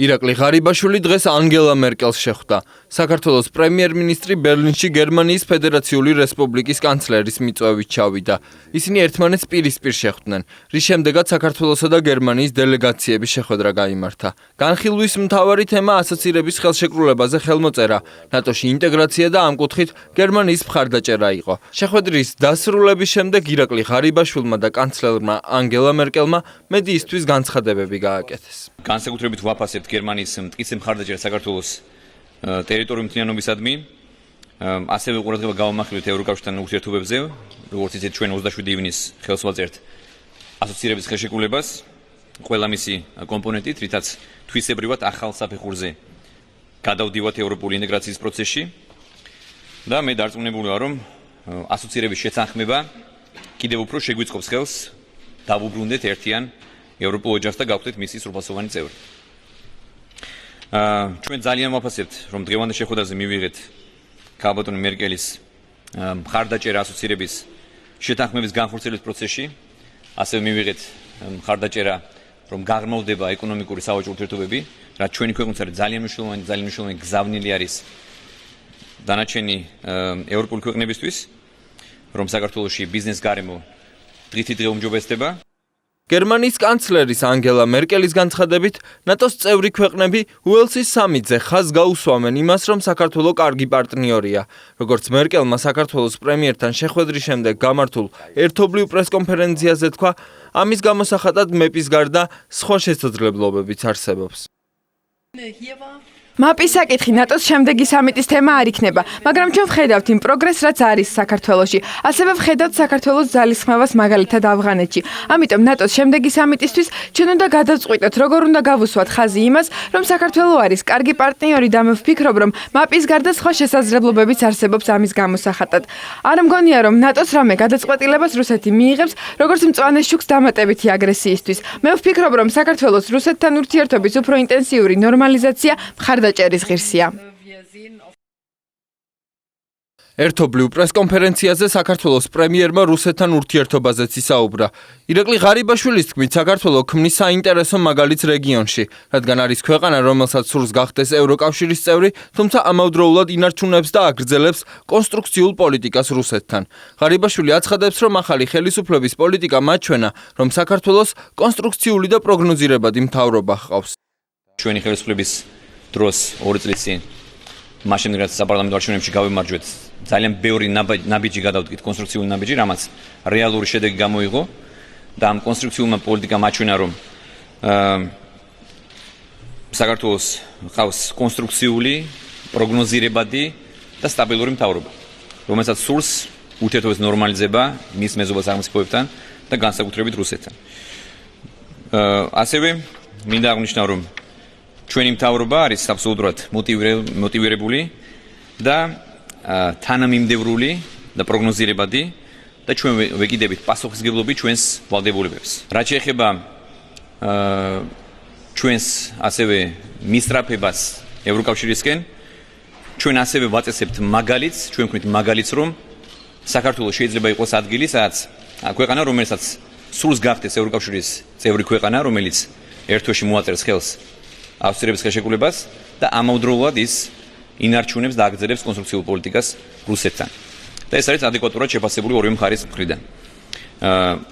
ირაკლი ღარიბაშვილი დღეს ანგელა მერკელს შეხვდა. საქართველოს პრემიერ-მინისტრი ბერლინში გერმანიის ფედერაციული რესპუბლიკის კანცლერის მიწვევით ჩავიდა. ისინი ერთმანეთს პირისპირ შეხვდნენ, რის შემდეგაც საქართველოსა და გერმანიის დელეგაციების შეხვედრა გაიმართა. განხილვის მთავარი თემა ასოცირების ხელშეკრულებაზე ხელმოწერა, ნატოში ინტეგრაცია და ამ კუთხით გერმანიის მხარდაჭერა იყო. შეხვედრის დასრულების შემდეგ ირაკლი ღარიბაშვილმა და კანცლერმა ანგელა მერკელმა მედიისთვის განცხადებები გააკეთეს. განსაკუთრებით ვაფასებთ გერმანიის მტკიცე მხარდაჭერას საქართველოს ტერიტორიული მთლიანობისადმი, ასევე ყურადღება გავამახვილებთ ევროკავშირთან ურთიერთობებზე, როგორც იცით ჩვენ 27 ივნისს ხელს ვაწერთ ასოცირების ხელშეკრულებას, ყველა მისი კომპონენტით, რითაც თვისებრივად ახალ საფეხურზე გადავდივართ ევროპული ინტეგრაციის პროცესში და მე დარწმუნებული ვარ, რომ ასოცირების შეთანხმება კიდევ უფრო შეგვიწყობს ხელს დავუბრუნდეთ ერთიან ევროპულ ოჯახს და გავხდეთ მისი სრულფასოვანი წევრი. ჩვენ ძალიან ვაფასებთ, რომ დღევანდელ შეხვედრაზე მივიღეთ ქალბატონი მერკელის მხარდაჭერა ასოცირების შეთანხმების განხორციელების პროცესში, ასევე მივიღეთ მხარდაჭერა, რომ გაღრმავდება ეკონომიკური სავაჭრო ურთიერთობები, რაც ჩვენი ქვეყნის არის ძალიან მნიშვნელოვანი გზავნილი არის დანარჩენი ევროპული ქვეყნებისთვის, რომ საქართველოში ბიზნეს გარემო დღითიდღე უმჯობესდება. გერმანიის კანცლერის ანგელა მერკელის განცხადებით, ნატოს წევრი ქვეყნები უელსის სამიტზე ხაზს გაუსვამენ იმას, რომ საქართველო კარგი პარტნიორია. როგორც მერკელმა საქართველოს პრემიერთან შეხვედრის შემდეგ გამართულ ერთობლივ პრესკონფერენციაზე თქვა, ამის გამოსახატად მეპის გარდა სხვა შესაძლებლობებიც არსებობს. მაპის საკითხი ნატოს შემდეგი სამიტის თემა არ იქნება, მაგრამ ჩვენ ვხედავთ იმ პროგრესს, რაც არის საქართველოში. ასევე ვხედავთ საქართველოს ძალისხმევას მაგალითად ავღანეთში. ამიტომ ნატოს შემდეგი სამიტისთვის ჩვენ უნდა გადავწყვიტოთ, როგორ უნდა გავუსვათ ხაზი იმას, რომ საქართველო არის კარგი პარტნიორი და მე ვფიქრობ, რომ მაპის გარდა სხვა შესაძლებლობებიც არსებობს ამის გამოსახატად. არ მგონია, რომ ნატოს რამე გადაწყვეტილებას რუსეთი მიიღებს, როგორც მწვანე შუქს დამატებითი აგრესიისთვის. მე ვფიქრობ, რომ საქართველოს რუსეთთან ურთიერთობის უფრო ინტენსიური ნორმალიზაცია მხარდაჭერის ღირსია. ერთობლივ პრესკონფერენციაზე საქართველოს პრემიერმა რუსეთთან ურთიერთობაზეც ისაუბრა. ირაკლი ღარიბაშვილის თქმით, საქართველო ქმნის საინტერესო მაგალითს რეგიონში, რადგან არის ქვეყანა, რომელსაც სურს გახდეს ევროკავშირის წევრი, თუმცა ამავდროულად ინარჩუნებს და აგრძელებს კონსტრუქციულ პოლიტიკას რუსეთთან. ღარიბაშვილი აცხადებს, რომ ახალი ხელისუფლების პოლიტიკა მაჩვენა, რომ საქართველოს კონსტრუქციული და პროგნოზირებადი მთავრობა ჰყავს. ჩვენი ხელისუფლების დროს 2 წლის წინ მაშინ რაც საპარლამენტო არჩევნებში გავიმარჯვეთ, ძალიან ბევრი ნაბიჯი გადავდგით, კონსტრუქციული ნაბიჯი, რამაც რეალური შედეგი გამოიღო და ამ კონსტრუქციულმა პოლიტიკამ აჩვენა, რომ საქართველოს ჰყავს კონსტრუქციული, პროგნოზირებადი და სტაბილური მთავრობა, რომელსაც სურს ურთიერთობების ნორმალიზება მის მეზობელ სახელმწიფოებთან და განსაკუთრებით რუსეთთან. ასევე მინდა აღნიშნავ, რომ ჩვენი მთავრობა არის აბსოლუტურად მოტივირებული და თანამიმდევრული და პროგნოზირებადი და ჩვენ ვეკიდებით პასუხისმგებლობით ჩვენს ვალდებულებებს. რაც შეეხება ჩვენს ასევე მისწრაფებას ევროკავშირისკენ, ჩვენ ასევე ვაწესებთ მაგალითს, ჩვენ ვქმნით მაგალითს, რომ საქართველოს შეიძლება იყოს ადგილი, სადაც ქვეყანა, რომელსაც სურს გახდეს ევროკავშირის წევრი ქვეყანა, რომელიც ერთოში მოაწერს ხელს ასოცირების ხელშეკრულებას და ამავდროულად ის ინარჩუნებს და აგრძელებს კონსტრუქციულ პოლიტიკას რუსეთთან. და ეს არის ადეკვატურად შეფასებული ორივე მხარის მხრიდან.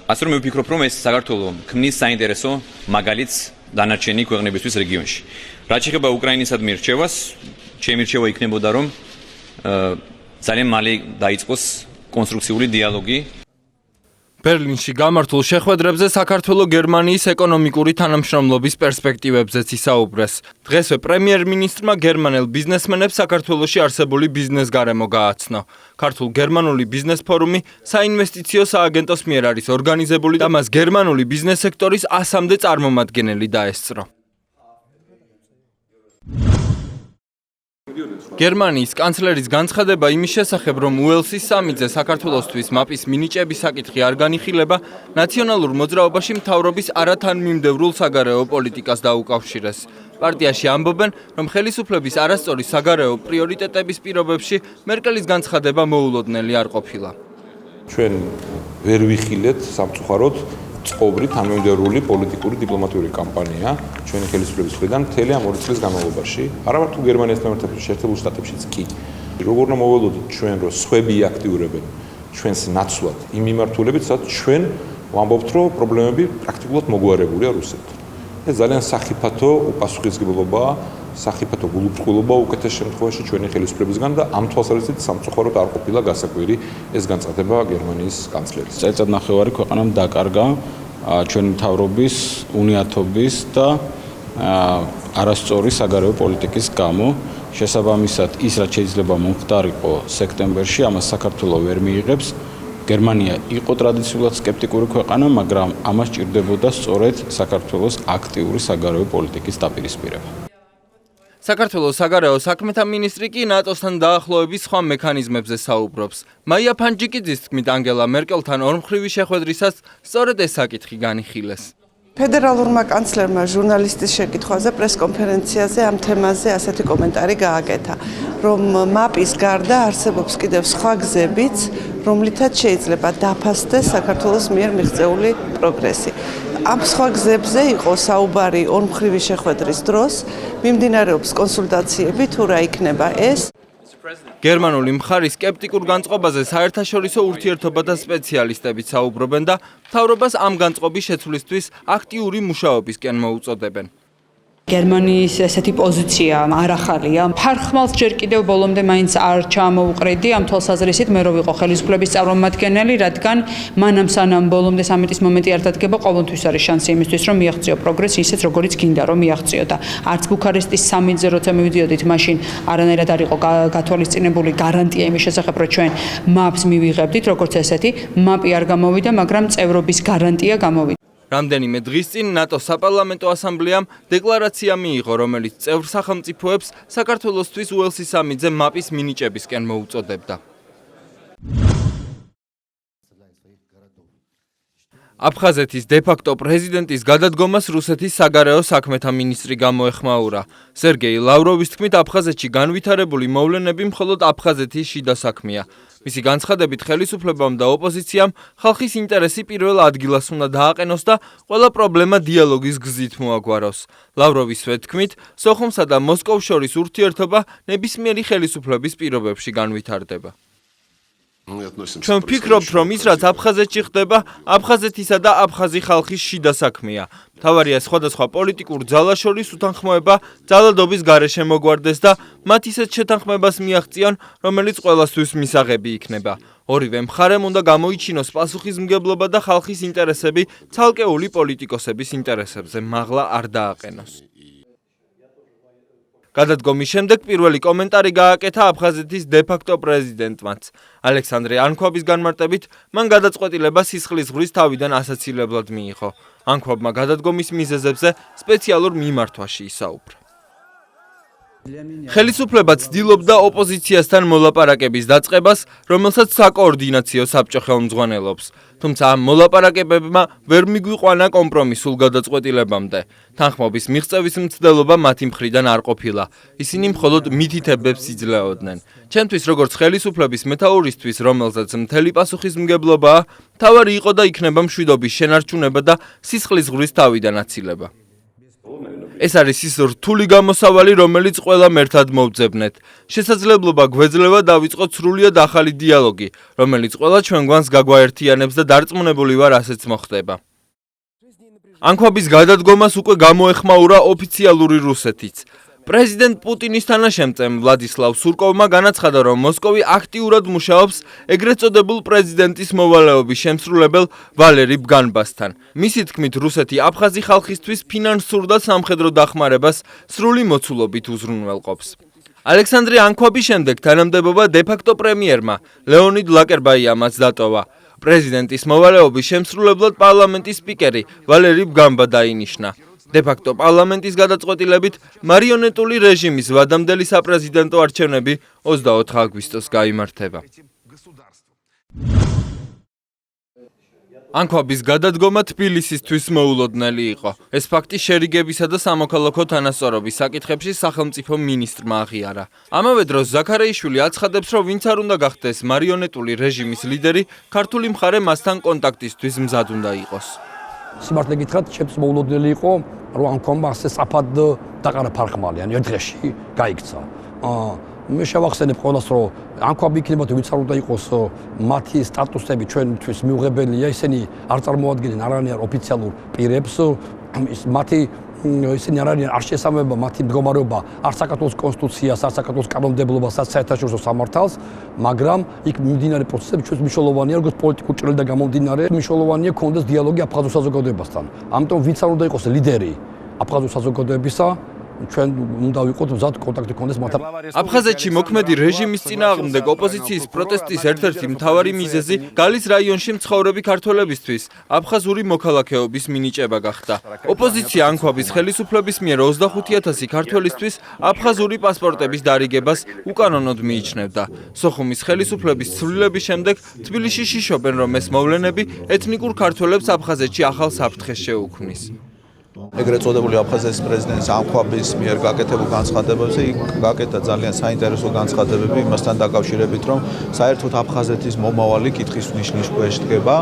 ასე რომ მე ვფიქრობ, რომ ეს საქართველოს ქმნის საინტერესო მაგალითს დანარჩენი ქვეყნებისთვის რეგიონში. რაც შეეხება უკრაინისადმი რჩევას, ჩემი რჩევა იქნებოდა, რომ ძალიან მალე დაიწყოს კონსტრუქციული დიალოგი. ბერლინში გამართულ შეხვედრებზე საქართველოს გერმანიის ეკონომიკური თანამშრომლობის პერსპექტივებზეც ისაუბრეს. დღესვე პრემიერ-მინისტრმა გერმანელ ბიზნესმენებს საქართველოში არსებული ბიზნეს გარემო გააცნო. ქართულ-გერმანული ბიზნეს ფორუმი საინვესტიციო სააგენტოს მიერ არის ორგანიზებული და მას გერმანული ბიზნეს სექტორის 100-მდე წარმომადგენელი დაესწრო. გერმანიის კანცლერის განცხადება იმის შესახებ, რომ უელსის სამიტზე საქართველოსთვის მაპის მინიჭების საკითხი არ განიხილება, ნაციონალურ მოძრაობაში მთავრობის არათანმიმდევრულ საგარეო პოლიტიკას დაუკავშირეს. პარტიაში ამბობენ, რომ ხელისუფლების არასწორი საგარეო პრიორიტეტების პირობებში მერკელის განცხადება მოულოდნელი არ ყოფილა. ჩვენ ვერ ვიხილეთ სამწუხაროდ წყობრი თანამედროვე პოლიტიკური დიპლომატიური კამპანია ჩვენი ხელისუფლების მხრიდან მთელი ამ 2 წლის განმავლობაში. არა მარტო გერმანიასთან ერთად შეერთებულ შტატებშიც კი. როგორ უნდა მოველოდოთ ჩვენ, რომ სხვები აქტიურებენ ჩვენს ნაცვლად იმ მიმართულებით, სადაც ჩვენ ვამბობთ, რომ პრობლემები პრაქტიკულად მოგვარებულია რუსეთთან. ეს ძალიან სახიფათო უპასუხისმგებლობაა, სახიფათო გულუბრყვილობა უკეთეს შემთხვევაში ჩვენი ხელისუფლებისგან და ამ თვალსაზრისით სამწუხაროდ არ ყოფილა გასაკვირი ეს განცხადება გერმანიის კანცლერის. წელიწადნახევარი ქვეყანამ დაკარგა ჩვენი მთავრობის უნიათობის და არასწორი საგარეო პოლიტიკის გამო. შესაბამისად, ის რაც შეიძლება მომხდარიყო სექტემბერში, ამას საქართველოს ვერ მიიღებს. გერმანია იყო ტრადიციულად სკეპტიკური ქვეყანა, მაგრამ ამას ჭირდებოდა სწორედ საქართველოს აქტიური საგარეო პოლიტიკის დაპირისპირება. საქართველოს საგარეო საქმეთა მინისტრი კი ნატოსთან დაახლოების სხვა მექანიზმებზე საუბრობს. მაია ფანჯიკიძის თქმით, ანგელა მერკელთან ორმხრივი შეხვედრისას სწორედ ეს საკითხი განიხილეს. ფედერალურმა კანცლერმა ჟურნალისტის შეკითხვაზე პრესკონფერენციაზე ამ თემაზე ასეთი კომენტარი გააკეთა, რომ მაპის გარდა არსებობს კიდევ სხვა გზებიც, რომლითაც შეიძლება დაფასდეს საქართველოს მიერ მიღწეული პროგრესი. ამ სხვა გზებზე იყო საუბარი ორმხრივი შეხვედრის დროს, მიმდინარეობს კონსულტაციები თუ რა იქნება ეს. გერმანული მხარის სკეპტიკურ განწყობაზე საერთაშორისო ურთიერთობათა სპეციალისტები საუბრობენ და მთავრობას ამ განწყობის შეცვლისთვის აქტიური მუშაობისკენ მოუწოდებენ. გერმანიის ესეთი პოზიცია არ ახალია. ფარხმალს ჯერ კიდევ ბოლომდე მაინც არ ჩამოუყრედი ამ თვალსაზრისით, მე რო ვიყო ხელისუფლების წარმომადგენელი, რადგან მანამ სანამ ბოლომდე სამიტის მომენტი არ დადგება, ყოველთვის არის შანსი იმისთვის, რომ მიაღწიო პროგრესი ისეთ, როგორიც გინდა რომ მიაღწიო და არც ბუქარესტის სამიტზე როცა მივიდიოდით, მაშინ არანაირად არ იყო გათვალისწინებული გარანტია იმის შესახებ, რომ ჩვენ მაპს მივიღებდით, როგორც ესეთი, მაპი არ გამოვიდა, მაგრამ წევრობის გარანტია გამოვიდა. რამდენიმე დღის წინ ნატოს საპარლამენტო ასამბლეამ დეკლარაცია მიიღო, რომელიც წევრ სახელმწიფოებს საქართველოსთვის უელსის სამიტზე მაპის მინიჭებისკენ მოუწოდებდა. აფხაზეთის დე-ფაქტო პრეზიდენტის გადადგომას რუსეთის საგარეო საქმეთა მინისტრი გამოეხმაურა. სერგეი ლავროვის თქმით, აფხაზეთში განვითარებული მოვლენები მხოლოდ აფხაზეთის შიდა საქმეა. მისი განცხადებით, ხელისუფლებამ და ოპოზიციამ ხალხის ინტერესი პირველ ადგილას უნდა დააყენოს და ყველა პრობლემა დიალოგის გზით მოაგვაროს. ლავროვისვე თქმით, სოხუმსა და მოსკოვს შორის ურთიერთობა ნებისმიერი ხელისუფლების პირობებში განვითარდება. ჩვენ ვფიქრობთ, რომ ის რაც აფხაზეთში ხდება, აფხაზეთისა და აფხაზი ხალხის შიდა საქმეა. მთავარია სხვადასხვა პოლიტიკურ ძალას შორის უთანხმოება ძალადობის გარეშე მოგვარდეს და მათ ისეთ შეთანხმებას მიაღწიონ, რომელიც ყველასთვის მისაღები იქნება. ორივე მხარემ უნდა გამოიჩინოს პასუხისმგებლობა და ხალხის ინტერესები ცალკეული პოლიტიკოსების ინტერესებზე მაღლა არ დააყენოს. გადადგომის შემდეგ პირველი კომენტარი გააკეთა აფხაზეთის დე-ფაქტო პრეზიდენტმაც. ალექსანდრე ანქვაბის განმარტებით, მან გადაწყვეტილება სისხლის ზღვრის თავიდან ასაცილებლად მიიღო. ანქვაბმა გადადგომის მიზეზებზე სპეციალურ მიმართვაში ისაუბრა. ხელისუფლება ცდილობდა ოპოზიციასთან მოლაპარაკების დაწყებას, რომელსაც საკოორდინაციო საბჭო ხელმძღვანელობს. თუმცა ამ მოლაპარაკებებმა ვერ მიგვიყვანა კომპრომისულ გადაწყვეტილებამდე. თანხმობის მიღწევის მცდელობა მათი მხრიდან არ ყოფილა. ისინი მხოლოდ მითითებებს იძლეოდნენ. ჩემთვის როგორც ხელისუფლების მეთაურისთვის, რომელზეც მთელი პასუხისმგებლობაა, მთავარი იყო და იქნება მშვიდობის შენარჩუნება და სისხლის ზღვრის თავიდან აცილება. ეს არის ის რთული გამოსავალი, რომელიც ყველამ ერთად მოვძებნეთ. შესაძლებლობა გვეძლევა დავიწყოთ სრულიად ახალი დიალოგი, რომელიც ყველა ჩვენგვანს გაგვაერთიანებს და დარწმუნებული ვარ, ასეც მოხდება. ანქვაბის გადადგომას უკვე გამოეხმაურა ოფიციალური რუსეთიც. პრეზიდენტ პუტინის თანაშემწემ ვლადისლავ სურკოვმა განაცხადა, რომ მოსკოვი აქტიურად მუშაობს ეგრეთ წოდებულ პრეზიდენტის მოვალეობის შემსრულებელ ვალერი ბგანბასთან. მისი თქმით, რუსეთი აფხაზი ხალხისთვის ფინანსურ და სამხედრო დახმარებას სრული მოცულობით უზრუნველყოფს. ალექსანდრე ანქვაბის შემდეგ თანამდებობა დე-ფაქტო პრემიერმა ლეონიდ ლაკერბაიამაც დატოვა. პრეზიდენტის მოვალეობის შემსრულებლად პარლამენტის სპიკერი ვალერი ბგანბა დაინიშნა. დე-ფაქტო პარლამენტის გადაწყვეტილებით მარიონეტული რეჟიმის ვადამდელი საპრეზიდენტო არჩევნები 24 აგვისტოს გაიმართება. ანქვაბის გადადგომა თბილისისთვის მოულოდნელი იყო. ეს ფაქტი შერიგებისა და სამოქალაქო თანასწორობის საკითხებში სახელმწიფო მინისტრმა აღიარა. ამავე დროს ზაქარეიშვილი აცხადებს, რომ ვინც არ უნდა გახდეს მარიონეტული რეჟიმის ლიდერი, ქართული მხარე მასთან კონტაქტისთვის მზად უნდა იყოს. სიმართლე გითხრათ, ჩემს მოულოდნელი იყო, რომ ამ კომბა ასე სწრაფად დაყარა ფარხმალი, ან ერთ დღეში გაიქცა. მე შევახსენებ ყველას, რომ ამ ქვაბი იქნება თუ ვინც არ უნდა იყოს მათი სტატუსები ჩვენთვის მიუღებელია, ისინი არ წარმოადგენენ არანაირ ოფიციალურ პირებს, მათი ისინი არ შესაბამება მათი მდგომარეობა არ საქართველოს კონსტიტუციას, არ საქართველოს კანონმდებლობას, არ საერთაშორისო სამართალს, მაგრამ იქ მიმდინარე პროცესები ჩვენს მნიშვნელოვანია, როგორც პოლიტიკურ ჭრილიდან გამომდინარე, მნიშვნელოვანია ქონდეს დიალოგი აფხაზურ საზოგადოებასთან. ამიტომ ვინც არ უნდა იყოს ლიდერი აფხაზურ საზოგადოებისა, ჩვენ უნდა ვიყოთ მზად კონტაქტი ქონდეს მათთან. აფხაზეთში მოქმედი რეჟიმის წინააღმდეგ ოპოზიციის პროტესტის ერთ-ერთი მთავარი მიზეზი გალის რაიონში მცხოვრები ქართველებისთვის აფხაზური მოქალაქეობის მინიჭება გახდა. ოპოზიცია ანქვაბის ხელისუფლების მიერ 25,000 ქართველისთვის აფხაზური პასპორტების დარიგებას უკანონოდ მიიჩნევდა. სოხუმის ხელისუფლების ცვლილების შემდეგ თბილისში შიშობენ, რომ ეს მოვლენები ეთნიკურ ქართველებს აფხაზეთში ახალ საფრთხეს შეუქმნის. ეგრეთ წოდებული აფხაზეთის პრეზიდენტის ანქვაბის მიერ გაკეთებულ განცხადებებზე გაკეთა ძალიან საინტერესო განცხადებები იმასთან დაკავშირებით, რომ საერთოდ აფხაზეთის მომავალი კითხვის ნიშნის ქვეშ დგება.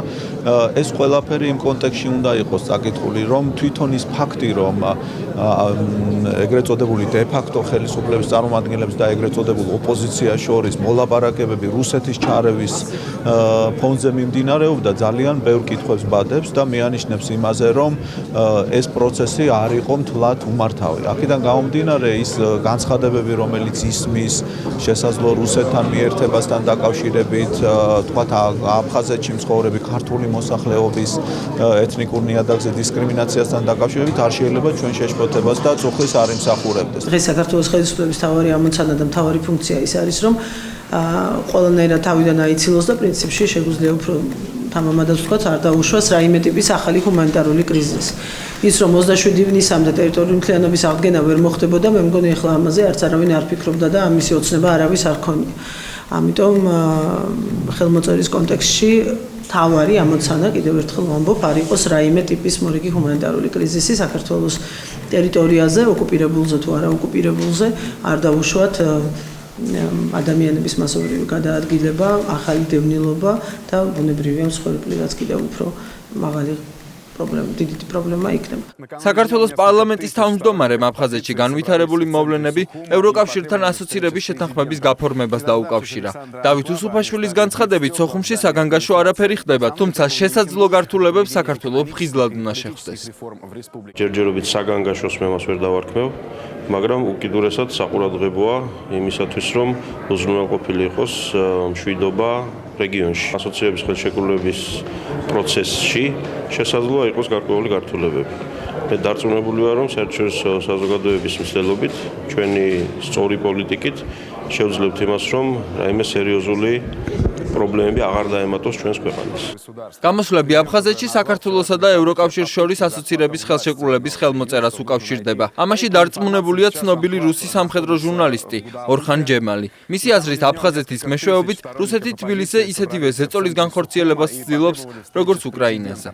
ეს ყველაფერი იმ კონტექსტში უნდა იყოს წაკითხული, რომ თვითონ ის ფაქტი, რომ ეგრეთ წოდებული დე-ფაქტო ხელისუფლების წარმომადგენლებს და ეგრეთ წოდებულ ოპოზიციას შორის მოლაპარაკებები რუსეთის ჩარევის ფონზე მიმდინარეობდა, ძალიან ბევრ კითხვებს ბადებს და მიანიშნებს იმაზე, რომ ეს პროცესი არ იყო მთლად უმართავი. აქედან გამომდინარე ის განცხადებები, რომელიც ისმის შესაძლო რუსეთთან მიერთებასთან დაკავშირებით, თქვათ აფხაზეთში მცხოვრები ქართული მოსახლეობის ეთნიკურ ნიადაგზე დისკრიმინაციასთან დაკავშირებით არ შეიძლება ჩვენ შეშფოთებას და წუხლის არ იმსახურებდეს. დღეს საქართველოს ხელისუფლების მთავარი ამოცანა და მთავარი ფუნქცია ის არის, რომ ყველანაირად თავიდან აიცილოს და პრინციპში შეგვიძლია უფრო თამამადად ვთქვათ, არ დაუშვას რაიმე ტიპის ახალი ჰუმანიტარული კრიზისი. ის რომ 27 ივნისამდე ტერიტორიული მთლიანობის აღდგენა ვერ მოხდებოდა, მე მგონი ახლა ამაზე არც არავინ არ ფიქრობდა და ამისი ოცნება არავის არ ქონია. ამიტომ ხელმოწერის კონტექსტში თავარი ამოცანა კიდევ ერთხელ ვამბობ, არ იყოს რაიმე ტიპის მორიგი ჰუმანიტარული კრიზისი საქართველოს ტერიტორიაზე, ოკუპირებულზე თუ არა ოკუპირებულზე, არ დაუშვათ ადამიანების მასობრივი გადაადგილება, ახალი დევნილობა და ბუნებრივია მსხვერპლი, რაც კიდევ უფრო მაღალი დიდი პრობლემა იქნება. საქართველოს პარლამენტის თავმჯდომარემ აფხაზეთში განვითარებული მოვლენები ევროკავშირთან ასოცირების შეთანხმების გაფორმებას დაუკავშირა. დავით უსუფაშვილის განცხადებით, სოხუმში საგანგაშო არაფერი ხდება, თუმცა შესაძლო გართულებებს საქართველოს ფხიზლად უნდა შეხვდეს. ჯერჯერობით საგანგაშოს მე მას ვერ დავარქმევ, მაგრამ უკიდურესად საყურადღებოა იმისათვის, რომ უზრუნველყოფილი იყოს მშვიდობა რეგიონში. ასოციების ხელშეკრულების პროცესში შესაძლოა იყოს გარკვეული გართულებები. მე დარწმუნებული ვარ, რომ საერთაშორისო საზოგადოების მცდელობით, ჩვენი სწორი პოლიტიკით შევძლებთ იმას, რომ რაიმე სერიოზული პრობლემები აღარ დაემატოს ჩვენს ქვეყანას. გამოსვლები აფხაზეთში საქართველოსა და ევროკავშირს შორის ასოცირების ხელშეკრულების ხელმოწერას უკავშირდება. ამაში დარწმუნებულია ცნობილი რუსი სამხედრო ჟურნალისტი ორხან ჯემალი. მისი აზრით, აფხაზეთის მეშვეობით რუსეთი თბილისზე ისეთივე ზეწოლის განხორციელებას ცდილობს, როგორც უკრაინაზე.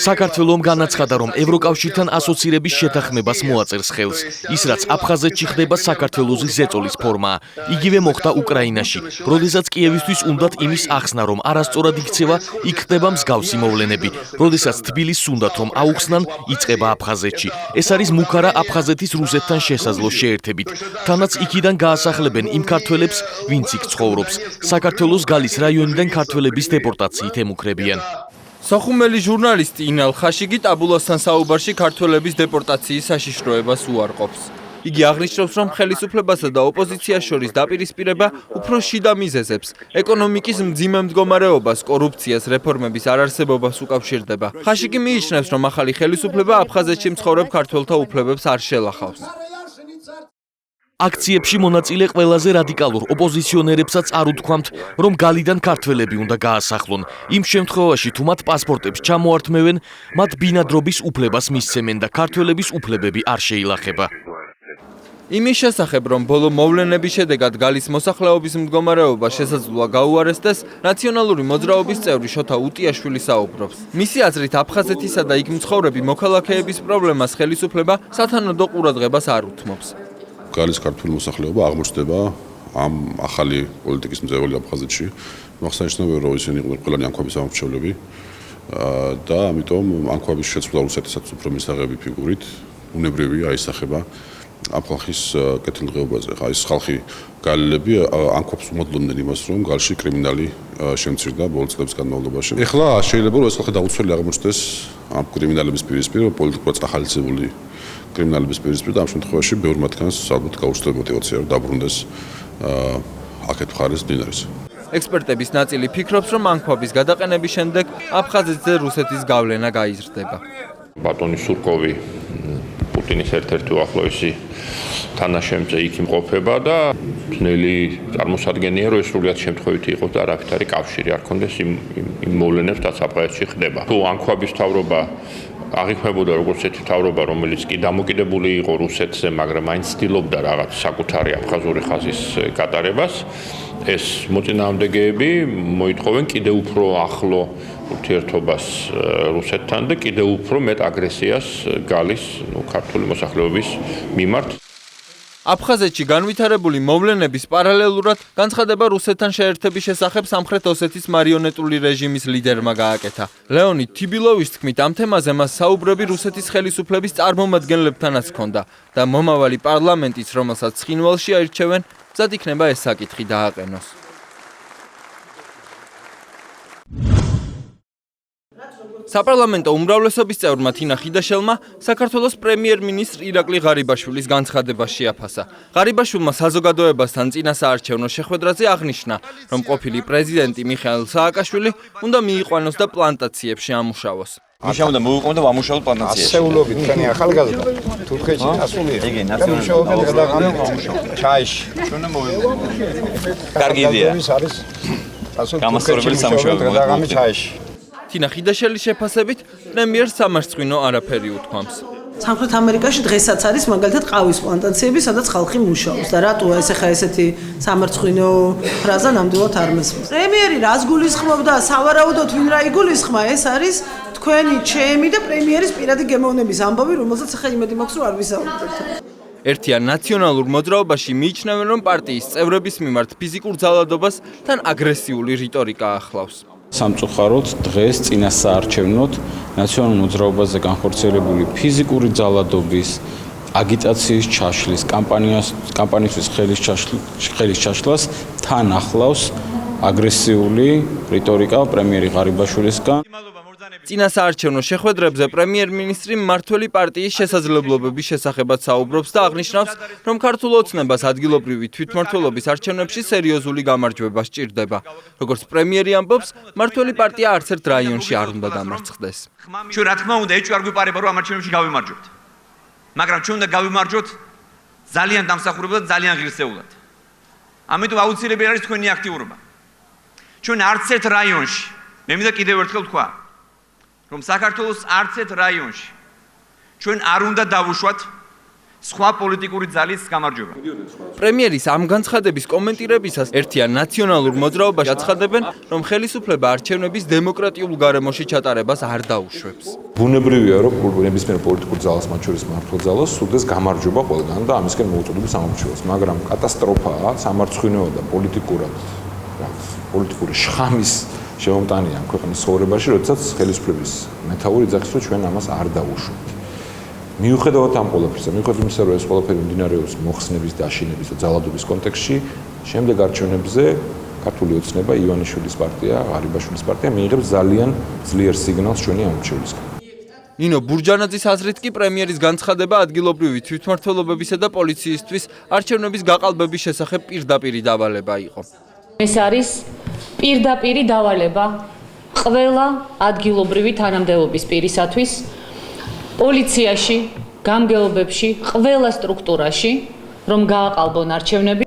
საქართველომ განაცხადა, რომ ევროკავშირთან ასოცირების შეთანხმებას მოაწერს ხელს. ის რაც აფხაზეთში ხდება საქართველოს ზეწოლის ფორმაა. იგივე მოხდა უკრაინაში, როდესაც კიევისთვის უნდათ იმის ახსნა, რომ არასწორად იქცევა, იქ ხდება მსგავსი მოვლენები. როდესაც თბილისს უნდათ, რომ აუხსნან, იწყება აფხაზეთში. ეს არის მუქარა აფხაზეთის რუსეთთან შესაძლო შეერთებით. თანაც იქიდან გაასახლებენ იმ ქართველებს, ვინც იქ ცხოვრობს. საქართველოს გალის რაიონიდან ქართველების დეპორტაციით ემუქრებიან. სოხუმელი ჟურნალისტი ინალ ხაშიგი ტაბულასთან საუბარში ქართველების დეპორტაციის საშიშროებას უარყოფს. იგი აღნიშნავს, რომ ხელისუფლებასა და ოპოზიციას შორის დაპირისპირება უფრო შიდა მიზეზებს, ეკონომიკის მძიმე მდგომარეობას, კორუფციას, რეფორმების არარსებობას უკავშირდება. ხაშიგი მიიჩნევს, რომ ახალი ხელისუფლება აფხაზეთში მცხოვრებ ქართველთა უფლებებს არ შელახავს. აქციებში მონაწილე ყველაზე რადიკალურ ოპოზიციონერებსაც არ უთქვამთ, რომ გალიდან ქართველები უნდა გაასახლონ. იმ შემთხვევაში, თუ მათ პასპორტებს ჩამოართმევენ, მათ ბინადრობის უფლებას მისცემენ და ქართველების უფლებები არ შეილახება. იმის შესახებ, რომ ბოლო მოვლენების შედეგად გალის მოსახლეობის მდგომარეობა შესაძლოა გაუარესდეს, ნაციონალური მოძრაობის წევრი შოთა უტიაშვილი საუბრობს. მისი აზრით, აფხაზეთისა და იქ მცხოვრები მოქალაქეების პრობლემას ხელისუფლება სათანადო ყურადღებას არ უთმობს. გალის ქართული მოსახლეობა აღმოჩნდება ამ ახალი პოლიტიკის მძეველი აფხაზეთში. აღსანიშნავია, რომ ისინი იყვნენ ყველანი ანქვაბის ამორჩევლები. და ამიტომ ამ ქვაბის შეცვლა რუსეთისაც უფრო მისაღები ფიგურით უნებრივია აისახება ამ ხალხის კეთილდღეობაზე. ეს ხალხი გალილები ამ ქვაბს უმოდლოდნენ იმას, რომ გალში კრიმინალი შემცირდა ბოლო წლების განმავლობაში. ეხლა შეიძლება რომ ეს ხალხი დაუცველი აღმოჩნდეს ამ კრიმინალების პირისპირ, პოლიტიკურად წახალისებული კრიმინალების პირისპირ და ამ შემთხვევაში ბევრ მათგანს ალბათ გაუჩნდება мотиваცია რომ დაბრუნდეს აქეთ მხარეს დინარეს. ექსპერტების ნაწილი ფიქრობს, რომ ამ ქვაბის გადაყენების შემდეგ აფხაზეთზე რუსეთის გავლენა გაიზრდება. ბატონი სურკოვი პუტინის ერთ-ერთი უახლოესი თანაშემწე იქ იმყოფება და ძნელი წარმოსადგენია, რომ ეს სრულიად შემთხვევითი იყოს და არავითარი კავშირი არ ქონდეს იმ მოვლენებს, რაც აფხაზეთში ხდება. თუ ამ ქვაბის მთავრობა აღიქმებოდა როგორც ერთი მთავრობა, რომელიც კი დამოკიდებული იყო რუსეთზე, მაგრამ მაინც ცდილობდა რაღაც საკუთარი აფხაზური ხაზის გატარებას, ეს მოწინააღმდეგეები მოითხოვენ კიდევ უფრო ახლო ურთიერთობას რუსეთთან და კიდევ უფრო მეტ აგრესიას გალის ქართული მოსახლეობის მიმართ. აფხაზეთში განვითარებული მოვლენების პარალელურად განცხადება რუსეთთან შეერთების შესახებ სამხრეთ ოსეთის მარიონეტული რეჟიმის ლიდერმა გააკეთა. ლეონიდ თიბილოვის თქმით, ამ თემაზე მას საუბრები რუსეთის ხელისუფლების წარმომადგენლებთანაც ჰქონდა და მომავალი პარლამენტიც, რომელსაც ცხინვალში აირჩევენ, მზად იქნება ეს საკითხი დააყენოს. საპარლამენტო უმრავლესობის წევრმა თინა ხიდაშელმა საქართველოს პრემიერ-მინისტრ ირაკლი ღარიბაშვილის განცხადება შეაფასა. ღარიბაშვილმა საზოგადოებასთან წინასაარჩევნო შეხვედრაზე აღნიშნა, რომ ყოფილი პრეზიდენტი მიხაილ სააკაშვილი უნდა მიიყვანოს და პლანტაციებში ამუშავოს. მიშა უნდა მოვიყვანო და ვამუშავო პლანტაციაში. ასეულობით თქვენი ახალგაზრდა თურქეთში ასულია. იგი ნაციონალური გადაღამით ჩაიში. ჩვენ მოვიყვანო. კარგი იდეა. არის გამასწორებელი სამუშაო გადაღამით ჩაიში. თინა ხიდაშელის შეფასებით პრემიერს სამარცხვინო არაფერი უთქვამს. სამხრეთ ამერიკაში დღესაც არის მაგალითად ყავის პლანტაციები, სადაც ხალხი მუშაობს და რატოა ეს ახლა ესეთი სამარცხვინო ფრაზა ნამდვილად არ მესმის. პრემიერი რას გულისხმობდა, სავარაუდოდ ვინ რა იგულისხმა, ეს არის თქვენი, ჩემი და პრემიერის პირადი გემოვნების ამბავი, რომელსაც ახლა იმედი მაქვს, რომ არ ვისაუბრებთ. ერთიან ნაციონალურ მოძრაობაში მიიჩნევენ, რომ პარტიის წევრების მიმართ ფიზიკურ ძალადობას თან აგრესიული რიტორიკა ახლავს. სამწუხაროდ დღეს წინასაარჩევნოდ ნაციონალურ მოძრაობაზე განხორციელებული ფიზიკური ძალადობის, აგიტაციის ჩაშლის, კამპანიისთვის ხელის ჩაშლას თან ახლავს აგრესიული რიტორიკა პრემიერი ღარიბაშვილისგან. წინასაარჩევნო შეხვედრებზე პრემიერ-მინისტრი მმართველი პარტიის შესაძლებლობების შესახებაც საუბრობს და აღნიშნავს, რომ ქართულ ოცნებას ადგილობრივი თვითმმართველობის არჩევნებში სერიოზული გამარჯვება სჭირდება. როგორც პრემიერი ამბობს, მმართველი პარტია არც ერთ რაიონში არ უნდა დამარცხდეს. ჩვენ რა თქმა უნდა ეჭვი არ გვიპარება, რომ ამ არჩევნებში გავიმარჯვებთ. მაგრამ ჩვენ უნდა გავიმარჯვოთ ძალიან დამსახურებულად და ძალიან ღირსეულად. ამიტომ აუცილებელი არის თქვენი აქტიურობა. ჩვენ არც ერთ რაიონში, მე მინდა კიდევ ერთხელ ვთქვა, რომ საქართველოს არც ერთ რაიონში ჩვენ არ უნდა დავუშვათ სხვა პოლიტიკური ძალის გამარჯვება. პრემიერის ამ განცხადების კომენტირებისას ერთიან ნაციონალურ მოძრაობაში აცხადებენ, რომ ხელისუფლება არჩევნების დემოკრატიულ გარემოში ჩატარებას არ დაუშვებს. ბუნებრივია, რომ ნებისმიერ პოლიტიკურ ძალას, მათ შორის მმართველ ძალას, სურდეს გამარჯვება ყველგან და ამისკენ მოუწოდებს სამარჯვებას. მაგრამ კატასტროფაა სამარცხვინო და პოლიტიკური შხამის შემომტანია ამ ქვეყნის ცხოვრებაში, როდესაც ხელისუფლების მეთაური ძახის, რომ ჩვენ ამას არ დაუშვებთ. მიუხედავად ამ ყველაფრისა, მიუხედავად იმისა, რომ ეს ყველაფერი მიმდინარეობს მოხსნების, დაშინების და ძალადობის კონტექსტში, შემდეგ არჩევნებზე ქართული ოცნება, ივანიშვილის პარტია, ღარიბაშვილის პარტია მიიღებს ძალიან ძლიერ სიგნალს ჩვენი ამორჩევლისგან. ნინო ბურჯანაძის აზრით კი პრემიერის განცხადება ადგილობრივი თვითმმართველობებისა და პოლიციისთვის არჩევნების გაყალბების შესახებ პირდაპირი დავალება იყო. ეს არის პირდაპირი დავალება ყველა ადგილობრივი თანამდებობის პირისათვის პოლიციაში, გამგეობებში, ყველა სტრუქტურაში, რომ გააყალბონ არჩევნები.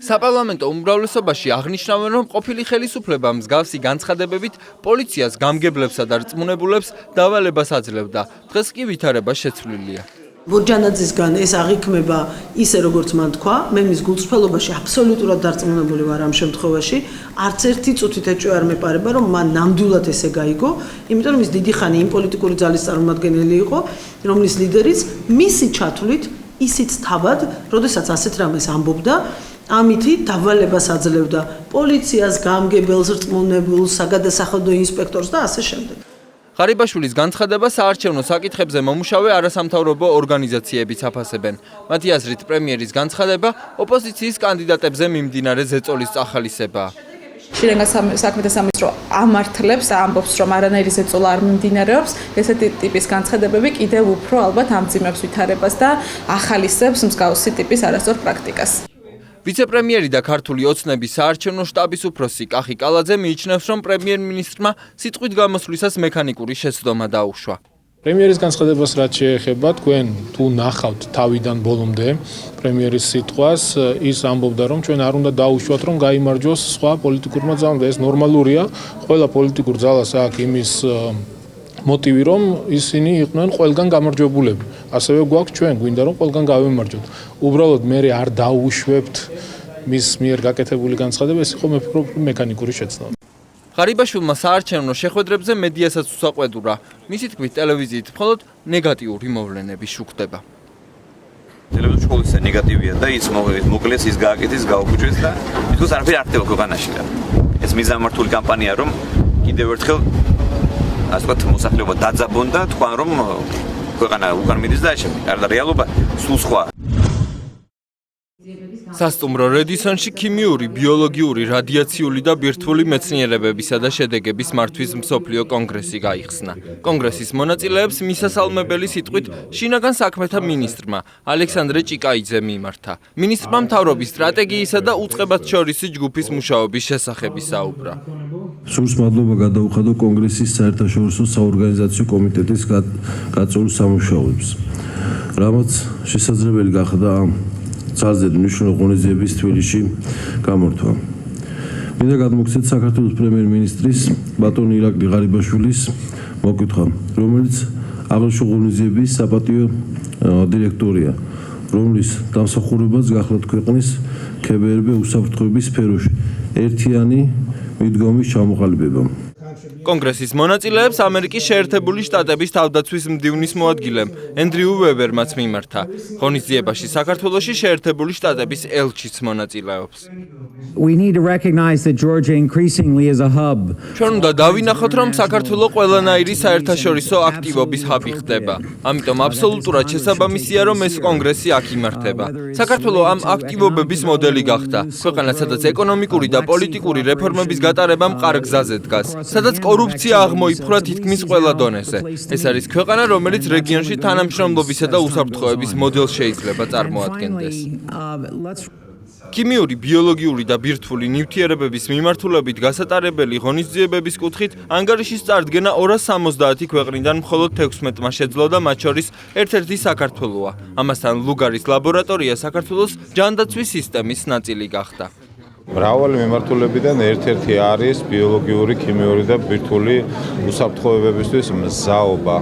საპარლამენტო უმრავლესობაში აღნიშნავენ, რომ ყოფილი ხელისუფლება მსგავსი განცხადებებით პოლიციას, გამგებლებსა და რწმუნებულებს დავალებას აძლევდა. დღეს კი ვითარება შეცვლილია. ბურჯანაძისგან ეს აღიქმება ისე როგორც მან თქვა, მე მის გულწრფელობაში აბსოლუტურად დარწმუნებული ვარ ამ შემთხვევაში, არც ერთი წუთით ეჭვი არ მეპარება, რომ მან ნამდვილად ესე გაიგო, იმიტომ რომ ის დიდი ხანი იმ პოლიტიკური ძალის წარმომადგენელი იყო, რომლის ლიდერიც მისი ჩათვლით, ისიც თავად, როდესაც ასეთ რამეს ამბობდა, ამითი დავალებას აძლევდა პოლიციას, გამგებელს, რწმუნებულს, საგადასახადო ინსპექტორს და ასე შემდეგ. ღარიბაშვილის განცხადება საარჩევნო საკითხებზე მომუშავე არასამთავრობო ორგანიზაციებიც აფასებენ. მათი აზრით პრემიერის განცხადება ოპოზიციის კანდიდატებზე მიმდინარე ზეწოლის წახალისებაა. შინაგან საქმეთა სამინისტრო ამართლებს, ამბობს, რომ არანაირი ზეწოლა არ მიმდინარეობს. ესეთი ტიპის განცხადებები კიდევ უფრო ალბათ ამძიმებს ვითარებას და ახალისებს მსგავსი ტიპის არასწორ პრაქტიკას. ვიცე-პრემიერი და ქართული ოცნების საარჩევნო შტაბის უფროსი კახი კალაძე მიიჩნევს, რომ პრემიერ-მინისტრმა სიტყვით გამოსვლისას მექანიკური შეცდომა დაუშვა. პრემიერის განცხადებას რაც შეეხება, თქვენ თუ ნახავთ თავიდან ბოლომდე პრემიერის სიტყვას, ის ამბობდა, რომ ჩვენ არ უნდა დაუშვათ, რომ გაიმარჯვოს სხვა პოლიტიკურმა ძალამ და ეს ნორმალურია. ყველა პოლიტიკურ ძალას აქვს იმის მოტივი, რომ ისინი იყვნენ ყველგან გამარჯვებულები. ასევე გვაქვს ჩვენ გვინდა რომ ყველგან გავიმარჯვოთ. უბრალოდ მე არ დაუშვებთ მის მიერ გაკეთებული განცხადება, ეს იყო მექანიკური შეცდომა. ღარიბაშვილმა საარჩევნო შეხვედრებზე მედიასაც უსაყვედურა. მისი თქმით, ტელევიზიით მხოლოდ ნეგატიური მოვლენები შუქდება. ტელევიზორში ყოველთვის ნეგატივია და ის მოკლეს, ის გააკეთეს, გაუგუჭეს და თვითონ არაფერი არ ხდება ქვეყანაში და ეს მიზანმართული კამპანია, რომ კიდევ ერთხელ ასე ვთქვათ, მოსახლეობა დაძაბონ და თქვან, რომ ქვეყანა უკან მიდის და არა რეალობა სულ სხვა. სასტუმრო რედისონში ქიმიური, ბიოლოგიური, რადიაციული და ბირთვული მეცნიერებებისა და შედეგების მართვის მსოფლიო კონგრესი გაიხსნა. კონგრესის მონაწილეებს მისასალმებელი სიტყვით შინაგან საქმეთა მინისტრმა ალექსანდრე ჭიკაიძე მიმართა. მინისტრმა მთავრობის სტრატეგიისა და უწყებათშორისი ჯგუფის მუშაობის შესახებ ისაუბრა. სურს მადლობა გადაუხადო კონგრესის საერთაშორისო საორგანიზაციო კომიტეტის გაწეულ სამუშაოებს, რამაც შესაძლებელი გახდა ამ ძალზედ მნიშვნელოვანი ღონისძიების თბილისში გამართვა. მინდა გადმოგცეთ საქართველოს პრემიერ-მინისტრის ბატონ ირაკლი ღარიბაშვილის მოკითხვა, რომელიც აღნიშნული ღონისძიების საპატიო დირექტორია, რომლის დამსახურებაც გახლავთ ქვეყნის ქებერები უსაფრთხოების სფეროში ერთიანი მიდგომის ჩამოყალიბება. კონგრესის მონაწილეებს ამერიკის შეერთებული შტატების თავდაცვის მდივნის მოადგილემ ენდრიუ ვებერმაც მიმართა. ღონისძიებაში საქართველოში შეერთებული შტატების ელჩიც მონაწილეობს. We need to recognize that Georgia increasingly is a hub. ჩვენ უნდა დავინახოთ, რომ საქართველო ყველანაირი საერთაშორისო აქტივობის ჰაბი ხდება. ამიტომ აბსოლუტურად შესაბამისია, რომ ეს კონგრესი აქ იმართება. საქართველო ამ აქტივობების მოდელი გახდა. ქვეყანა, სადაც ეკონომიკური და პოლიტიკური რეფორმების გატარება მყარ გზაზე დგას, სადაც კორუფცია აღმოიფხვრა თითქმის ყველა დონეზე. ეს არის ქვეყანა, რომელიც რეგიონში თანამშრომლობისა და უსაფრთხოების მოდელს შეიძლება წარმოადგენდეს. ქიმიური, ბიოლოგიური და ბირთვული ნივთიერებების მიმართულებით გასატარებელი ღონისძიებების კუთხით ანგარიშის წარდგენა 270 ქვეყნიდან მხოლოდ 16-მა შეძლო და მათ შორის ერთ-ერთი საქართველოა. ამასთან ლუგარის ლაბორატორია საქართველოს ჯანდაცვის სისტემის ნაწილი გახდა. მრავალი მიმართულებიდან ერთ-ერთი არის ბიოლოგიური, ქიმიური და ბირთვული უსაფრთხოებებისთვის მზაობა.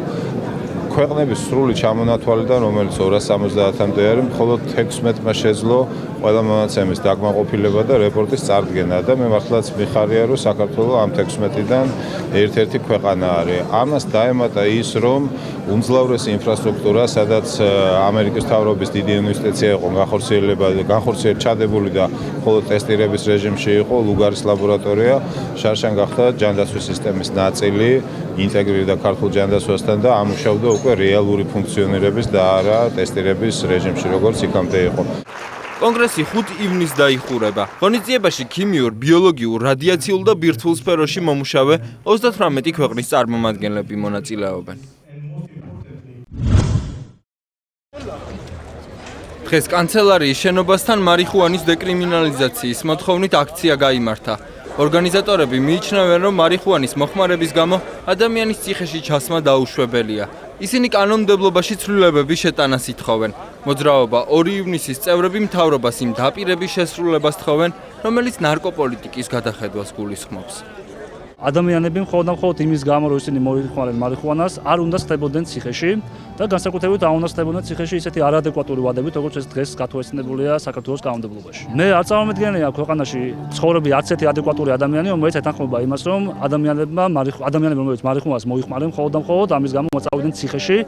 ქვეყნების სრული ჩამონათვალიდან, რომელიც 270-მდე არის, მხოლოდ 16-მა შეძლო ყველა მონაცემის დაკმაყოფილება და რეპორტის წარდგენა და მე მართლაც მიხარია, რომ საქართველო ამ 16-დან ერთ-ერთი ქვეყანა არის. ამას დაემატა ის, რომ უმძლავრესი ინფრასტრუქტურა, სადაც ამერიკის მთავრობის დიდი ინვესტიცია იყო განხორციელებული ჩადებული და მხოლოდ ტესტირების რეჟიმში იყო ლუგარის ლაბორატორია, შარშან გახდა ჯანდაცვის სისტემის ნაწილი, ინტეგრირდა ქართულ ჯანდაცვასთან და ამუშავდა უკვე რეალური ფუნქციონირების და არა ტესტირების რეჟიმში, როგორც იქამდე იყო. კონგრესი 5 ივნისს დაიხურება. ღონისძიებაში ქიმიურ, ბიოლოგიურ, რადიაციულ და ბირთვულ სფეროში მომუშავე 38 ქვეყნის წარმომადგენლები მონაწილეობენ. დღეს კანცელარიის შენობასთან მარიხუანის დეკრიმინალიზაციის მოთხოვნით აქცია გაიმართა. ორგანიზატორები მიიჩნევენ, რომ მარიხუანის მოხმარების გამო ადამიანის ციხეში ჩასმა დაუშვებელია. ისინი კანონმდებლობაში ცვლილებების შეტანას ითხოვენ. მოძრაობა 2 ივნისის წევრები მთავრობას იმ დაპირების შესრულებას თხოვენ, რომელიც ნარკოპოლიტიკის გადახედვას გულისხმობს. ადამიანები მხოლოდ იმის გამო, რომ ისინი მოიხმარენ მარიხუანას, არ უნდა ხდებოდნენ ციხეში და განსაკუთრებით არ უნდა ხდებოდნენ ციხეში ისეთი არადეკვატური ვადებით, როგორც ეს დღეს გათვალისწინებულია საქართველოს კანონმდებლობაში. მე არ წარმომედგენია ქვეყანაში ცხოვრები არც ერთი ადეკვატური ადამიანი, რომელიც ეთანხმება იმას, რომ ადამიანები, რომელიც მარიხუანას მოიხმარენ მხოლოდ ამის გამო მოწავდნენ ციხეში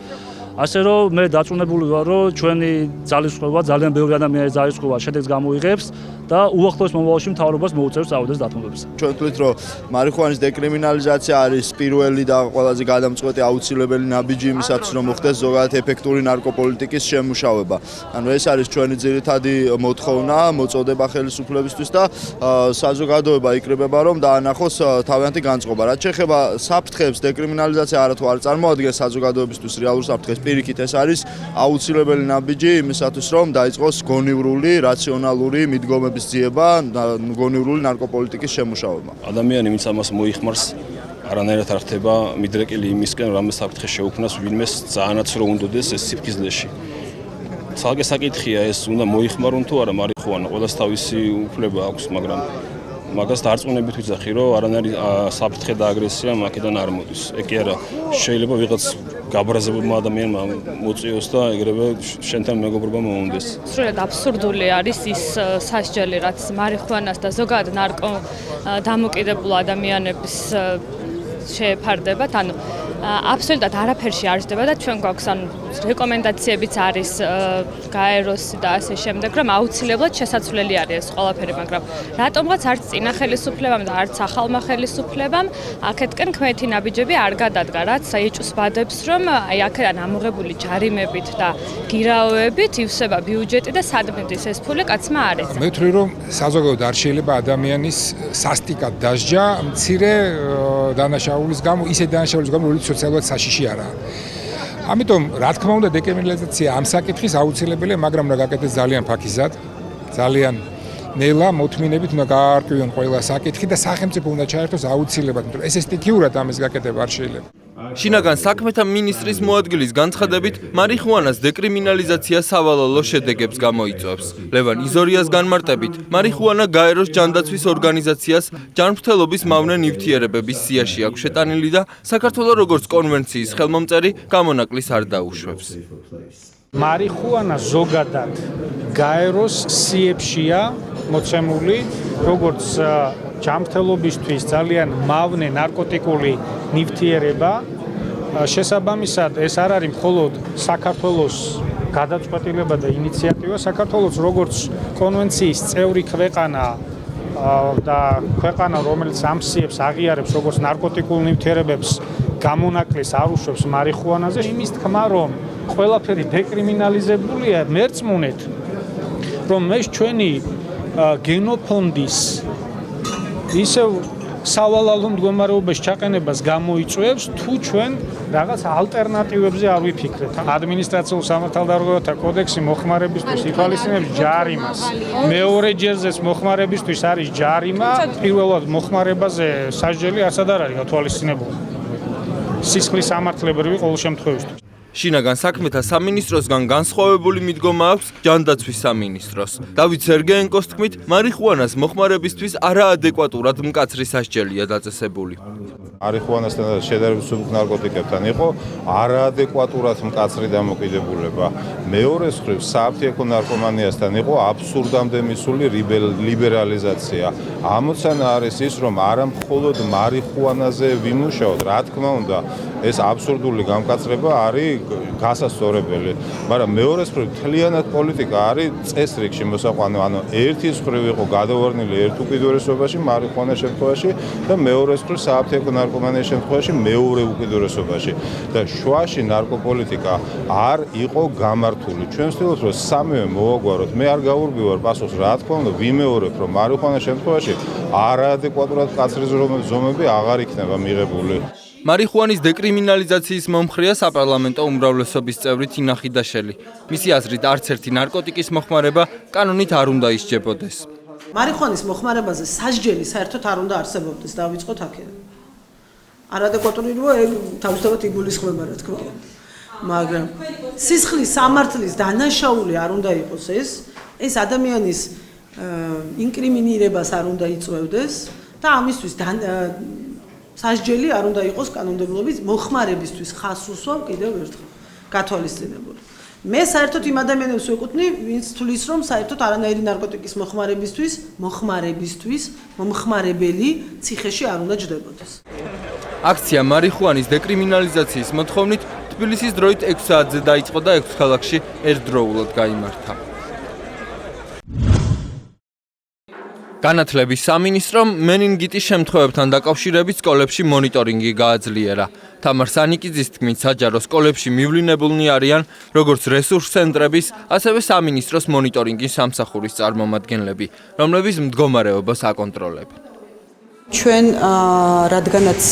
ასე რომ მე დაწუნებული ვარ, რომ ჩვენი ძალისხმევა ძალიან ბევრი ადამიანის ძალისხმევა შედეგს გამოიღებს და უახლოეს მომავალში მთავრობას მოუწევს წავიდეს დათმობებზე. ჩვენ ვთვლით, რომ მარიხუანის დეკრიმინალიზაცია არის პირველი და ყველაზე გადამწყვეტი აუცილებელი ნაბიჯი იმისათვის, რომ მოხდეს ზოგადად ეფექტური ნარკოპოლიტიკის შემმუშავება. ანუ ეს არის ჩვენი ძირითადი მოთხოვნა, მოწოდება ხელისუფლებისთვის და საზოგადოება იკრიბება, რომ დაანახოს თავიანთი განწყობა. რაც შეეხება საფრთხეებს, დეკრიმინალიზაცია არათუ არ წარმოადგენს საზოგადოებისთვის რეალურ საფრთხეს, პირიქით ეს არის აუცილებელი ნაბიჯი იმისათვის, რომ დაიწყოს გონივრული, რაციონალური მიდგომების ძიება, გონივრული ნარკოპოლიტიკის შემმუშავება. ადამიანი, ვინც ამას მოიხმარს, არანაირად არ ხდება მიდრეკილი იმისკენ, რამე საფრთხე შეუქმნას ვინმეს ძალიანაც რო უნდოდეს ეს სიფხიზლეში. ცალკე საკითხია ეს უნდა მოიხმარონ თუ არა მარიხუანა, ყველას თავისი უფლება აქვს, მაგრამ მაგას დარწმუნებით ვიძახი, რომ არანაირი საფრთხე და აგრესია მაქედან არ მოდის. ეგ კი არა, შეიძლება ვიღაც გაბრაზებულმა ადამიანმა მოწიოს და ეგრევე შენთან მეგობრობა მოუნდეს. სრულიად აბსურდული არის ის სასჯელი, რაც მარიხუანას და ზოგადად ნარკო დამოკიდებულ ადამიანებს შეეფარდებათ. ანუ აბსოლუტურად არაფერში არ ხდება და ჩვენ გვაქვს ანუ რეკომენდაციებიც არის გაეროსი და ასე შემდეგ, რომ აუცილებლად შესაძლებელი არის ეს ყველაფერი, მაგრამ რატომღაც არც წინა ხელისუფლებამ და არც ახალმა ხელისუფლებამ აქეთკენ ქმეთი ნაბიჯები არ გადადგა, რაც ეჭვს ბადებს, რომ აი აქედან ამოღებული ჯარიმებით და გირაოებით ივსება ბიუჯეტი და სად მიდის ეს ფული კაცმა არ ეცემა. მე ვთვლი, რომ საზოგადოებრივ არ შეიძლება ადამიანის სასტიკად დასჯა მცირე დანაშაულის გამო, ისე დანაშაულის გამო, რომელიც სოციალურად საშიში არაა. ამიტომ, რა თქმა უნდა, დეკრიმინალიზაცია ამ საკითხის აუცილებელია, მაგრამ უნდა გაკეთდეს ძალიან ფაქიზად, ძალიან ნელა მოთმინებით უნდა გაარკვიონ ყველა საკითხი და სახელმწიფო უნდა ჩაერთოს აუცილებლად, იმიტომ რომ ეს სტიქიურად ამის გაკეთება არ შეიძლება. შინაგან საქმეთა მინისტრის მოადგილის განცხადებით, მარიხუანას დეკრიმინალიზაცია სავალალო შედეგებს გამოიწვევს. ლევან იზორიას განმარტებით, მარიხუანა გაეროს ჯანდაცვის ორგანიზაციას ჯანმრთელობის მავნე ნივთიერებების სიაში აქვს შეტანილი და საქართველოს როგორც კონვენციის ხელმომწერი გამონაკლის არ დაუშვებს. მარიხუანა ზოგადად გაეროს სიებშია მოცემული, როგორც ჯანმრთელობისთვის ძალიან მავნე ნარკოტიკული ნივთიერება. შესაბამისად, ეს არ არის მხოლოდ საქართველოს გადაწყვეტილება და ინიციატივა, საქართველოს როგორც კონვენციის წევრი ქვეყანა და ქვეყანა, რომელიც ამ სიებს აღიარებს როგორც ნარკოტიკულ ნივთიერებებს გამონაკლის არ უშვებს მარიხუანაზე, იმის თქმა, რომ ყველაფერი დეკრიმინალიზებულია, მერწმუნეთ, რომ ეს ჩვენი გენოფონდის ისევ სავალალო მდგომარეობაში ჩაყენებას გამოიწვევს, თუ ჩვენ რაღაც ალტერნატივებზე არ ვიფიქრეთ. ადმინისტრაციულ სამართალდარღვევათა კოდექსი მოხმარებისთვის ითვალისწინებს ჯარიმას. მეორე ჯერზეც მოხმარებისთვის არის ჯარიმა, პირველად მოხმარებაზე სასჯელი არცად არ არის გათვალისწინებული. სისხლის სამართლებრივი ყოველ შემთხვევაში. შინაგან საქმეთა სამინისტროსგან განსხვავებული მიდგომა აქვს ჯანდაცვის სამინისტროს. დავით სერგეენკოს თქმით, მარიხუანას მოხმარებისთვის არაადეკვატურად მკაცრი სასჯელია დაწესებული. მარიხუანასთან და შედარებით სუბუქ ნარკოტიკებთან იყო არაადეკვატურად მკაცრი დამოკიდებულება. მეორე მხრივ, საფრთხე ნარკომანიასთან იყო აბსურდამდე მისული ლიბერალიზაცია. ამოცანა არის ის, რომ არა მხოლოდ მარიხუანაზე ვიმუშაოთ, რა თქმა უნდა, ეს აბსურდული გამკაცრება არის გასასწორებელი, მაგრამ მეორე მხრივ მთლიანად პოლიტიკა არის წესრიგში მოსაყვანო, ანუ ერთი მხრივ იყო გადავარდნილი ერთ უკიდურესობაში მარიხუანას შემთხვევაში და მეორე მხრივ საფრთხე ნარკომანიის შემთხვევაში მეორე უკიდურესობაში და შუაში ნარკოპოლიტიკა არ იყო გამართული. ჩვენ ვცდილობთ, რომ სამივე მოვაგვაროთ. მე არ გავურბივარ პასუხს, რა თქმა უნდა, ვიმეორებ, რომ მარიხუანას შემთხვევაში არაადეკვატურად მკაცრი ზომები აღარ იქნება მიღებული. მარიხუანის დეკრიმინალიზაციის მომხრეა საპარლამენტო უმრავლესობის წევრი თინა ხიდაშელი. მისი აზრით, არც ერთი ნარკოტიკის მოხმარება კანონით არ უნდა ისჯებოდეს. მარიხუანის მოხმარებაზე სასჯელი საერთოდ არ უნდა არსებობდეს, დავიწყოთ აქედან. არადეკვატური როა თავისთავად იგულისხმება, რა თქმა უნდა. მაგრამ სისხლის სამართლის დანაშაული არ უნდა იყოს ეს ადამიანის ინკრიმინირებას არ უნდა იწვევდეს და ამისთვის სასჯელი არ უნდა იყოს კანონმდებლობის მოხმარებისთვის ხას უსვამ კიდევ ერთხელ გათვალისწინებული. მე საერთოდ იმ ადამიანებს ვეკუთვნი, ვინც თulis რომ საერთოდ არანაირი ნარკოტიკის მოხმარებისთვის მომხმარებელი ციხეში არ უნდა ჯდებოდეს. აქცია მარიხუანის დეკრიმინალიზაციის მოთხოვნით თბილისის დროით 6 საათზე დაიწყო და 6 ქალაქში ერთდროულად გაიმართა. განათლების სამინისტრომ მენინგიტის შემთხვევებთან დაკავშირებით სკოლებში მონიტორინგი გააძლიერა. თამარ სანიკიძის თქმით, საჯარო სკოლებში მივლინებულნი არიან როგორც რესურს ცენტრების, ასევე სამინისტროს მონიტორინგის სამსახურის წარმომადგენლები, რომლებიც მდგომარეობას აკონტროლებენ. ჩვენ რადგანაც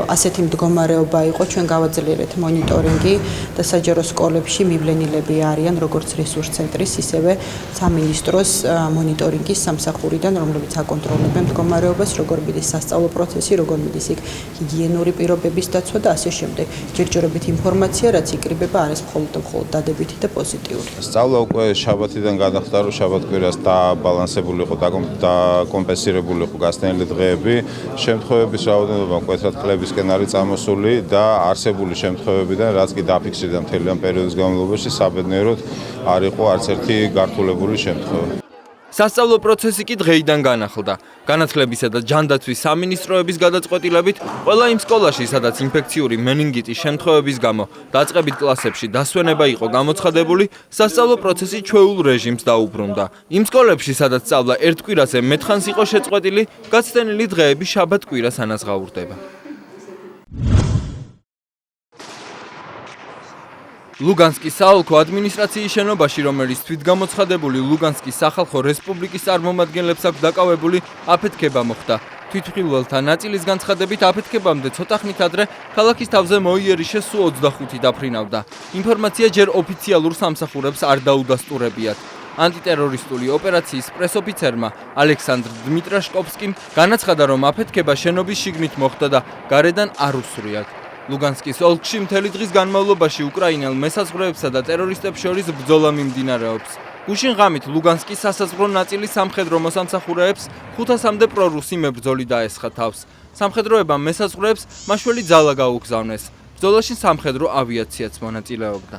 ასეთი მდგომარეობა იყო, ჩვენ გავაძლიერეთ მონიტორინგი და საჯარო სკოლებში მივლენილები არიან როგორც რესურს ცენტრის, ისევე სამინისტროს მონიტორინგის სამსახურიდან, რომლებიც აკონტროლებენ მდგომარეობას, როგორ მიდის სასწავლო პროცესი, როგორ მიდის იქ ჰიგიენური პირობების დაცვა და ასე შემდეგ. ჯერჯერობით ინფორმაცია, რაც იკრიბება, არის მხოლოდ დადებითი და პოზიტიური. სწავლა უკვე შაბათიდან გადახდა, რომ შაბათ-კვირას დაბალანსებული იყო და კომპენსირებული იყო გასტენილი დღეები. შემთხვევების რაოდენობა მკვეთრად კლებისკენ არის წამოსული და არსებული შემთხვევებიდან, რაც კი დაფიქსირდა მთელი ამ პერიოდის განმავლობაში, საბედნიეროდ არ იყო არც ერთი გართულებული შემთხვევა. სასწავლო პროცესი კი დღეიდან განახლდა. განათლებისა და ჯანდაცვის სამინისტროების გადაწყვეტილებით, ყველა იმ სკოლაში, სადაც ინფექციური მენინგიტის შემთხვევების გამო დაწყებით კლასებში დასვენება იყო გამოცხადებული, სასწავლო პროცესი ჩვეულ რეჟიმს დაუბრუნდა. იმ სკოლებში, სადაც სწავლა ერთ კვირაზე მეტხანს იყო შეწყვეტილი, გაცდენილი დღეები შაბათ-კვირას ანაზღაურდება. ლუგანსკის საოლქო ადმინისტრაციის შენობაში, რომელიც თვითგამოცხადებული ლუგანსკის სახალხო რესპუბლიკის წარმომადგენლებს აქვს დაკავებული, აფეთქება მოხდა. თვითმხილველთა ნაწილის განცხადებით, აფეთქებამდე ცოტა ხნით ადრე ქალაქის თავზე მოიერიშე სუ 25 დაფრინავდა. ინფორმაცია ჯერ ოფიციალურ სამსახურებს არ დაუდასტურებიათ. ანტიტერორისტული ოპერაციის პრესოფიცერმა ალექსანდრ დმიტრაშკოვსკიმ განაცხადა, რომ აფეთქება შენობის შიგნით მოხდა და გარედან არ უსწრიათ. ლუგანსკის ოლქში მთელი დღის განმავლობაში უკრაინელ მესაზღვრეებსა და ტერორისტებს შორის ბრძოლა მიმდინარეობს. გუშინ ღამით ლუგანსკის სასაზღვრო ნაწილის სამხედრო მოსამსახურეებს 500-მდე პრორუსი მებრძოლი დაესხა თავს. სამხედროებამ მესაზღვრეებს მაშველი ძალა გაუგზავნეს. ბრძოლაში სამხედრო ავიაციაც მონაწილეობდა.